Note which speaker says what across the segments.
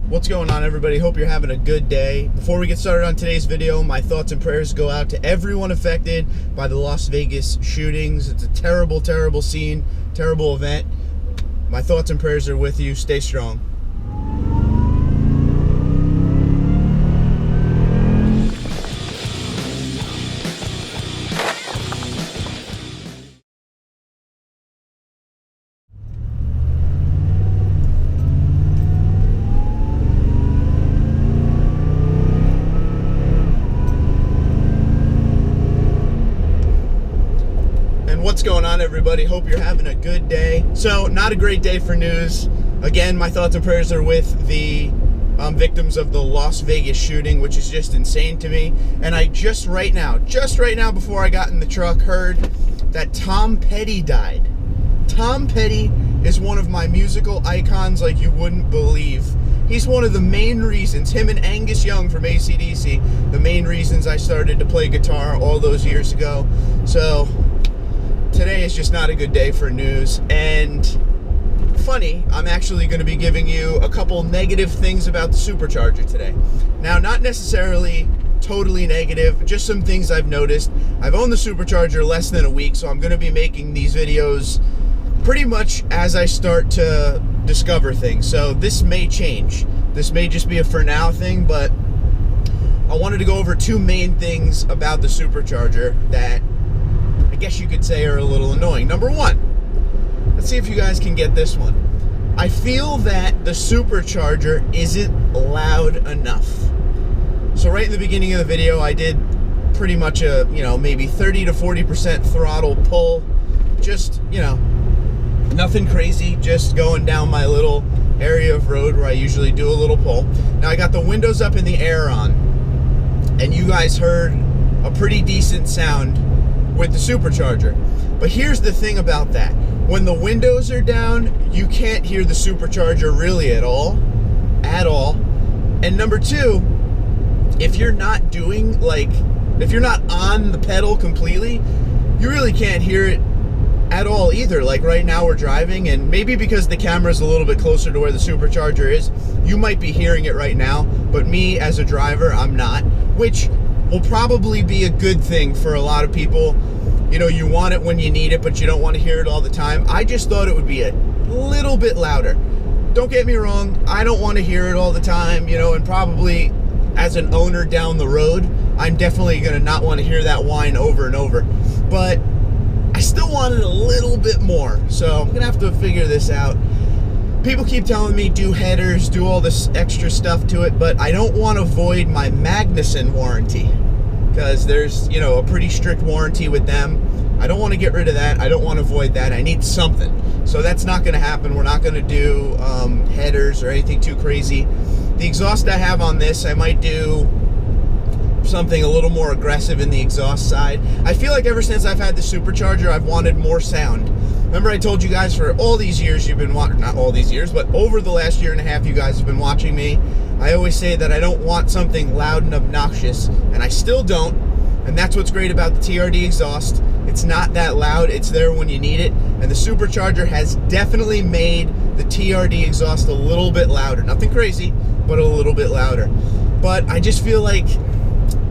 Speaker 1: What's going on, everybody? Hope you're having a good day. Before we get started on today's video, my thoughts and prayers go out to everyone affected by the Las Vegas shootings. It's a terrible, terrible scene, terrible event. My thoughts and prayers are with you. Stay strong. What's going on, everybody? Hope you're having a good day. So, not a great day for news. Again, my thoughts and prayers are with the victims of the Las Vegas shooting, which is just insane to me. And I just right now before I got in the truck, heard that Tom Petty died. Tom Petty is one of my musical icons like you wouldn't believe. He's one of the main reasons, him and Angus Young from AC/DC, the main reasons I started to play guitar all those years ago. So today is just not a good day for news. And funny, I'm actually going to be giving you a couple negative things about the Supercharger today. Now, not necessarily totally negative, just some things I've noticed. I've owned the Supercharger less than a week, so I'm going to be making these videos pretty much as I start to discover things. So this may change. This may just be a for now thing, but I wanted to go over two main things about the Supercharger that I guess you could say are a little annoying. Number one, let's see if you guys can get this one. I feel that the Supercharger isn't loud enough. So right in the beginning of the video, I did pretty much a, maybe 30 to 40% throttle pull. Just, nothing crazy, just going down my little area of road where I usually do a little pull. Now I got the windows up in the air on, and you guys heard a pretty decent sound with the Supercharger. But here's the thing about that. When the windows are down, you can't hear the Supercharger really at all. And number two, if you're not doing, if you're not on the pedal completely, you really can't hear it at all either. Like right now we're driving, and maybe because the camera's a little bit closer to where the Supercharger is, you might be hearing it right now, but me as a driver, I'm not, which will probably be a good thing for a lot of people. You want it when you need it, but you don't want to hear it all the time. I just thought it would be a little bit louder. Don't get me wrong, I don't want to hear it all the time, and probably as an owner down the road, I'm definitely going to not want to hear that whine over and over. But I still wanted a little bit more, so I'm going to have to figure this out. People keep telling me do headers, do all this extra stuff to it, but I don't want to void my Magnuson warranty, because there's, a pretty strict warranty with them. I don't want to get rid of that. I don't want to void that. I need something. So that's not going to happen. We're not going to do headers or anything too crazy. The exhaust I have on this, I might do something a little more aggressive in the exhaust side. I feel like ever since I've had the Supercharger, I've wanted more sound. Remember I told you guys for all these years you've been watching, not all these years, but over the last year and a half you guys have been watching me. I always say that I don't want something loud and obnoxious, and I still don't. And that's what's great about the TRD exhaust. It's not that loud, it's there when you need it. And the Supercharger has definitely made the TRD exhaust a little bit louder. Nothing crazy, but a little bit louder. But I just feel like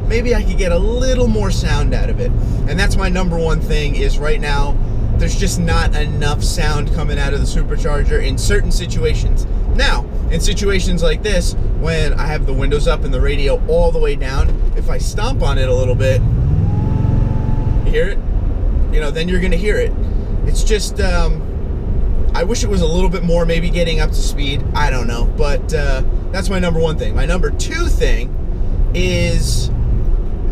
Speaker 1: maybe I could get a little more sound out of it. And that's my number one thing, is right now there's just not enough sound coming out of the Supercharger in certain situations. Now, in situations like this, when I have the windows up and the radio all the way down, if I stomp on it a little bit, you hear it? Then you're gonna hear it. It's just, I wish it was a little bit more, maybe getting up to speed. I don't know, but that's my number one thing. My number two thing is,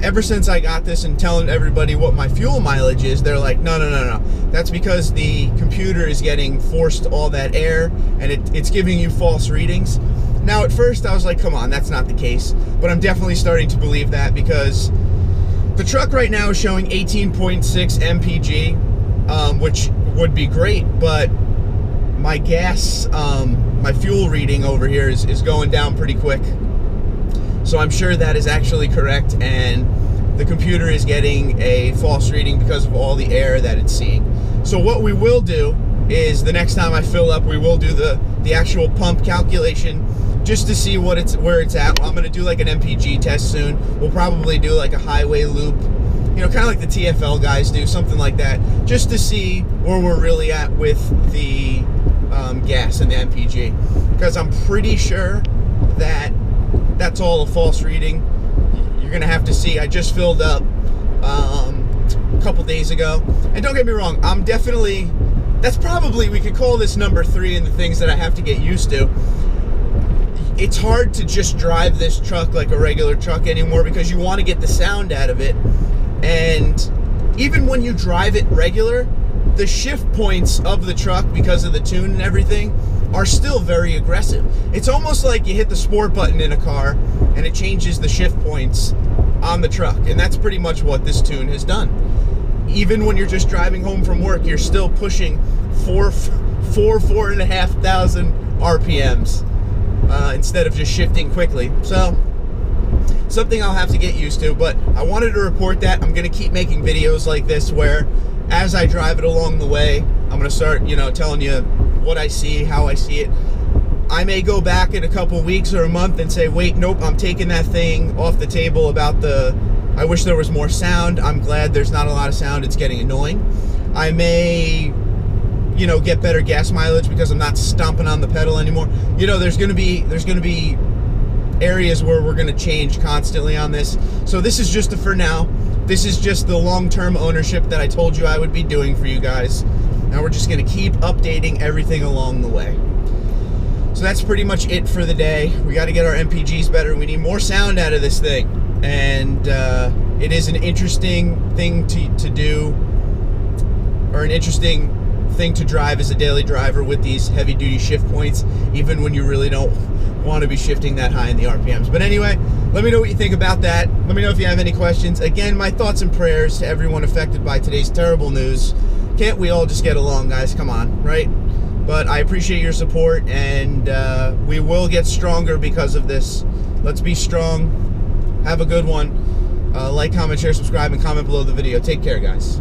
Speaker 1: ever since I got this and telling everybody what my fuel mileage is, they're like, no. That's because the computer is getting forced all that air, and it's giving you false readings. Now, at first, I was like, come on, that's not the case. But I'm definitely starting to believe that, because the truck right now is showing 18.6 mpg, which would be great, but my gas, my fuel reading over here is going down pretty quick. So I'm sure that is actually correct, and the computer is getting a false reading because of all the air that it's seeing. So what we will do is, the next time I fill up, we will do the actual pump calculation just to see where it's at. I'm gonna do like an MPG test soon. We'll probably do like a highway loop, you know, kind of like the TFL guys do, something like that, just to see where we're really at with the gas and the MPG, because I'm pretty sure that that's all a false reading. You're gonna have to see. I just filled up a couple days ago, and don't get me wrong, I'm definitely, that's probably, we could call this number 3 in the things that I have to get used to. It's hard to just drive this truck like a regular truck anymore, because you want to get the sound out of it. And even when you drive it regular, the shift points of the truck, because of the tune and everything, are still very aggressive. It's almost like you hit the sport button in a car and it changes the shift points on the truck. And that's pretty much what this tune has done. Even when you're just driving home from work, you're still pushing 4,500 RPMs instead of just shifting quickly. So something I'll have to get used to, but I wanted to report that. I'm going to keep making videos like this where as I drive it along the way, I'm going to start, you know, telling you what I see, how I see it. I may go back in a couple weeks or a month and say, wait, nope, I'm taking that thing off the table about I wish there was more sound. I'm glad there's not a lot of sound. It's getting annoying. I may, you know, get better gas mileage because I'm not stomping on the pedal anymore. You know, there's going to be areas where we're going to change constantly on this. So this is just for now. This is just the long-term ownership that I told you I would be doing for you guys. Now we're just going to keep updating everything along the way. So that's pretty much it for the day. We got to get our MPGs better. We need more sound out of this thing. And it is an interesting thing to do, or an interesting thing to drive as a daily driver with these heavy-duty shift points, even when you really don't want to be shifting that high in the RPMs. But anyway, let me know what you think about that. Let me know if you have any questions. Again, my thoughts and prayers to everyone affected by today's terrible news. Can't we all just get along, guys? Come on, right? But I appreciate your support, and we will get stronger because of this. Let's be strong. Have a good one. Like, comment, share, subscribe, and comment below the video. Take care, guys.